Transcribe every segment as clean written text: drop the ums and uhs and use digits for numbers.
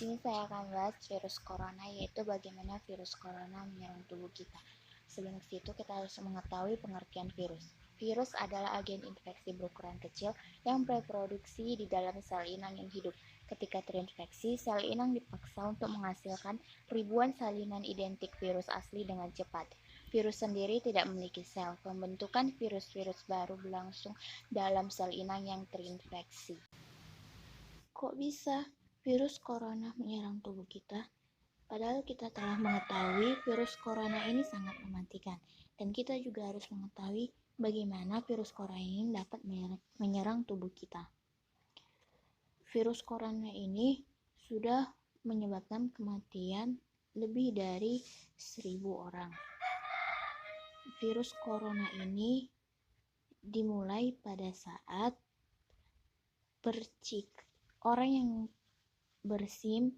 sini saya akan bahas virus corona, yaitu bagaimana virus corona menyerang tubuh kita. Sebelum itu kita harus mengetahui pengertian virus. Virus adalah agen infeksi berukuran kecil yang bereproduksi di dalam sel inang yang hidup. Ketika terinfeksi, sel inang dipaksa untuk menghasilkan ribuan salinan identik virus asli dengan cepat. Virus sendiri tidak memiliki sel. Pembentukan virus-virus baru berlangsung dalam sel inang yang terinfeksi. Kok bisa virus corona menyerang tubuh kita? Padahal kita telah mengetahui virus corona ini sangat mematikan, dan kita juga harus mengetahui bagaimana virus corona ini dapat menyerang tubuh kita. Virus corona ini sudah menyebabkan kematian lebih dari 1.000 orang. Virus corona ini dimulai pada saat orang yang bersim,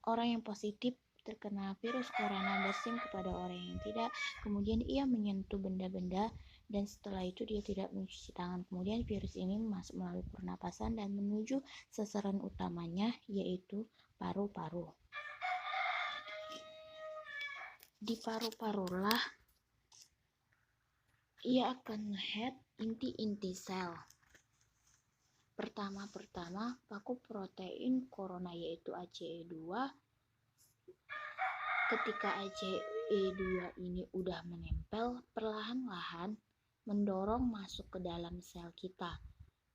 orang yang positif terkena virus corona bersim kepada orang yang tidak, kemudian ia menyentuh benda-benda dan setelah itu dia tidak mencuci tangan. Kemudian virus ini masuk melalui pernapasan dan menuju sasaran utamanya, yaitu paru-paru. Di paru-parulah ia akan nge-head inti-inti sel. Pertama, paku protein corona yaitu ACE2. Ketika ACE2 ini udah menempel, perlahan-lahan mendorong masuk ke dalam sel kita.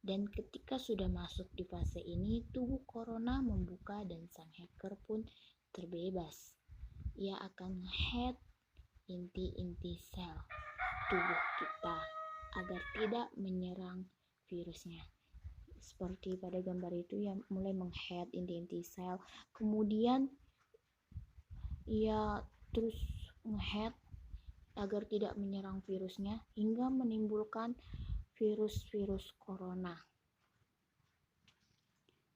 Dan ketika sudah masuk di fase ini, tubuh corona membuka dan sang hacker pun terbebas. Ia akan nge-head inti-inti sel tubuh kita agar tidak menyerang virusnya. Seperti pada gambar itu, yang mulai meng-head inti-inti sel, kemudian ia terus nge-head agar tidak menyerang virusnya hingga menimbulkan virus-virus corona.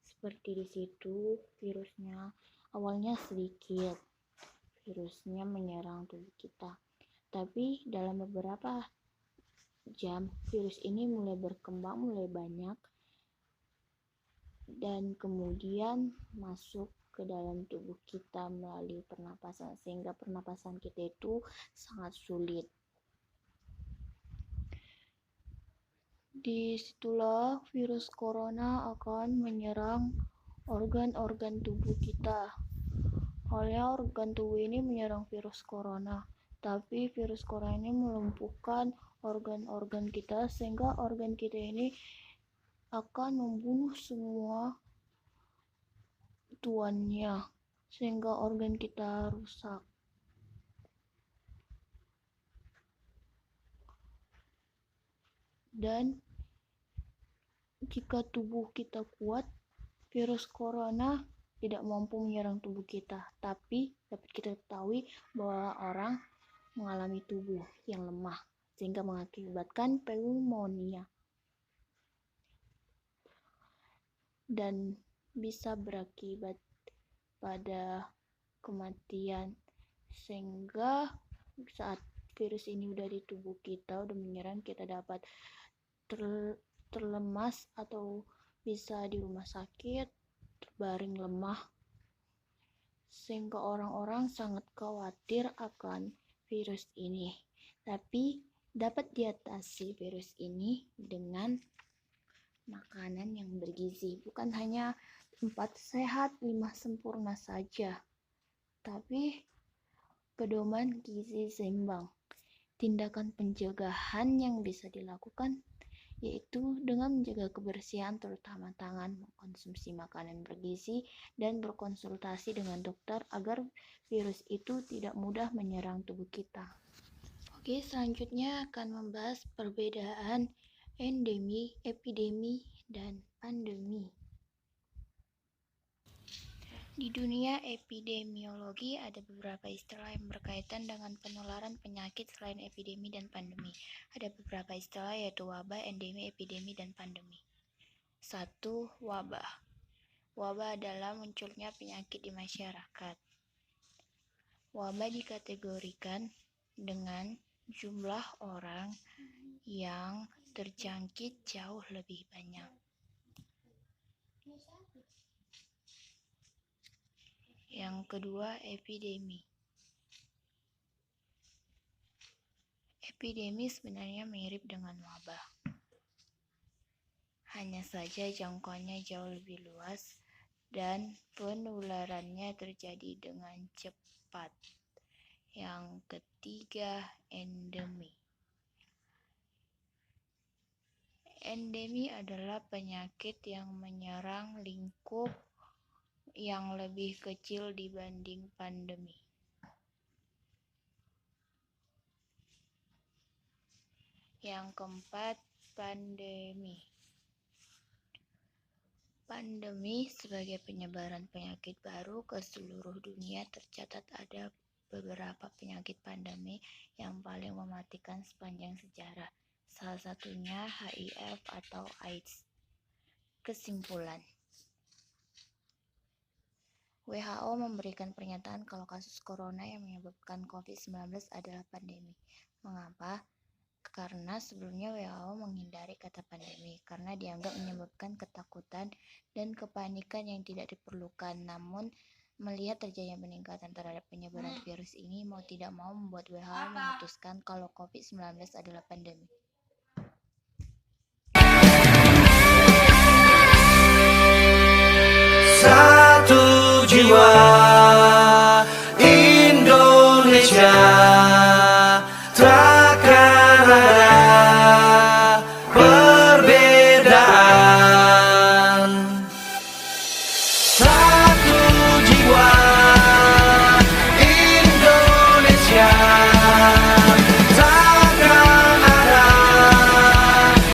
Seperti di situ, virusnya awalnya sedikit, virusnya menyerang tubuh kita, tapi dalam beberapa jam virus ini mulai berkembang, mulai banyak, dan kemudian masuk ke dalam tubuh kita melalui pernapasan, sehingga pernapasan kita itu sangat sulit. Disitulah virus corona akan menyerang organ-organ tubuh kita. Awalnya organ tubuh ini menyerang virus corona, tapi virus corona ini melumpuhkan organ-organ kita, sehingga organ kita ini akan membunuh semua tuannya, sehingga organ kita rusak. Dan jika tubuh kita kuat, virus corona tidak mampu menyerang tubuh kita, tapi dapat kita ketahui bahwa orang mengalami tubuh yang lemah sehingga mengakibatkan pneumonia dan bisa berakibat pada kematian. Sehingga saat virus ini udah di tubuh kita, udah menyerang, kita dapat terlemas atau bisa di rumah sakit terbaring lemah, sehingga orang-orang sangat khawatir akan virus ini. Tapi dapat diatasi virus ini dengan makanan yang bergizi. Bukan hanya 4 sehat 5 sempurna saja, tapi pedoman gizi seimbang. Tindakan pencegahan yang bisa dilakukan yaitu dengan menjaga kebersihan, terutama tangan, mengkonsumsi makanan bergizi, dan berkonsultasi dengan dokter agar virus itu tidak mudah menyerang tubuh kita. Oke, selanjutnya akan membahas perbedaan endemi, epidemi, dan pandemi. Di dunia epidemiologi ada beberapa istilah yang berkaitan dengan penularan penyakit selain epidemi dan pandemi. Ada beberapa istilah yaitu wabah, endemi, epidemi, dan pandemi. 1. Wabah. Wabah adalah munculnya penyakit di masyarakat. Wabah dikategorikan dengan jumlah orang yang terjangkit jauh lebih banyak. Yang kedua, epidemi. Epidemi sebenarnya mirip dengan wabah. Hanya saja jangkauannya jauh lebih luas dan penularannya terjadi dengan cepat. Yang ketiga, endemi. Endemi adalah penyakit yang menyerang lingkup yang lebih kecil dibanding pandemi. Yang keempat, pandemi. Pandemi sebagai penyebaran penyakit baru ke seluruh dunia. Tercatat ada beberapa penyakit pandemi yang paling mematikan sepanjang sejarah. Salah satunya HIV atau AIDS. Kesimpulan, WHO memberikan pernyataan kalau kasus corona yang menyebabkan COVID-19 adalah pandemi. Mengapa? Karena sebelumnya WHO menghindari kata pandemi karena dianggap menyebabkan ketakutan dan kepanikan yang tidak diperlukan. Namun, melihat terjadinya peningkatan terhadap penyebaran virus ini, mau tidak mau membuat WHO memutuskan kalau COVID-19 adalah pandemi. Satu jiwa.